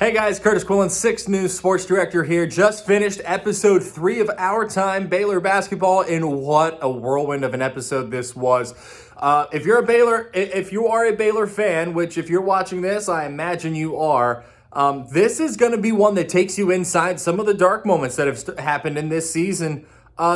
Hey guys, Curtis Quillen, 6 News Sports Director here. Just finished episode 3 of Our Time, Baylor Basketball, and what a whirlwind of an episode this was. If you are a Baylor fan, which if you're watching this, I imagine you are, this is going to be one that takes you inside some of the dark moments that have happened in this season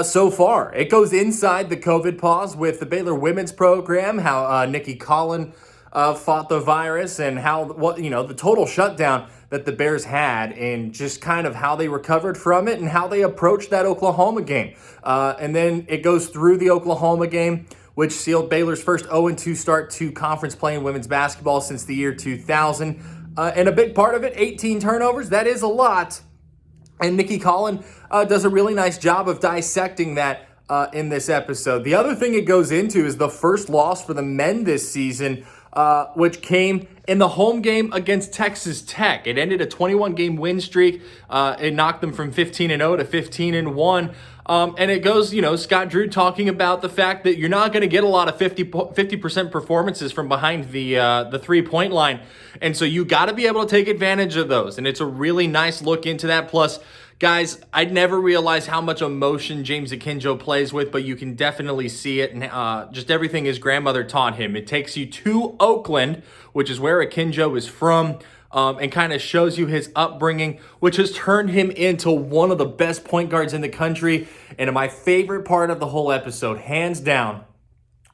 so far. It goes inside the COVID pause with the Baylor women's program, how Nikki Collin fought the virus, and how the total shutdown that the Bears had, and just kind of how they recovered from it and how they approached that Oklahoma game. And then it goes through the Oklahoma game, which sealed Baylor's first 0-2 start to conference play in women's basketball since the year 2000. And a big part of it, 18 turnovers. That is a lot. And Nikki Collin does a really nice job of dissecting that in this episode. The other thing it goes into is the first loss for the men this season, which came in the home game against Texas Tech. It ended a 21-game win streak. It knocked them from 15-0 to 15-1. And it goes, Scott Drew talking about the fact that you're not going to get a lot of 50% performances from behind the three-point line. And so you got to be able to take advantage of those. And it's a really nice look into that. Plus, guys, I'd never realized how much emotion James Akinjo plays with, but you can definitely see it. And just everything his grandmother taught him. It takes you to Oakland, which is where Akinjo is from, and kind of shows you his upbringing, which has turned him into one of the best point guards in the country. And my favorite part of the whole episode, hands down,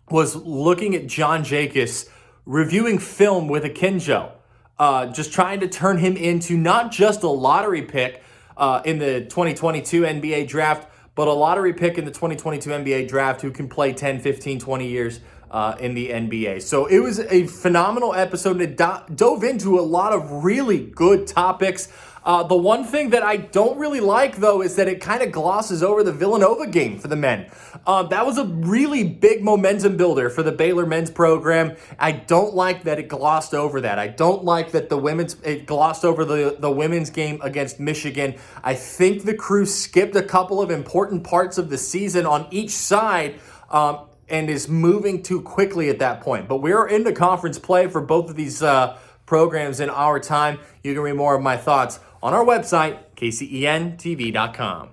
was looking at John Jacobs reviewing film with Akinjo, just trying to turn him into not just a lottery pick in the 2022 NBA draft, but a lottery pick in the 2022 NBA draft who can play 10, 15, 20 years in the NBA. So it was a phenomenal episode, and it dove into a lot of really good topics. The one thing that I don't really like, though, is that it kind of glosses over the Villanova game for the men. That was a really big momentum builder for the Baylor men's program. I don't like that it glossed over that. I don't like that it glossed over the women's game against Michigan. I think the crew skipped a couple of important parts of the season on each side, and is moving too quickly at that point. But we're into conference play for both of these programs in Our Time. You can read more of my thoughts on our website, kcentv.com.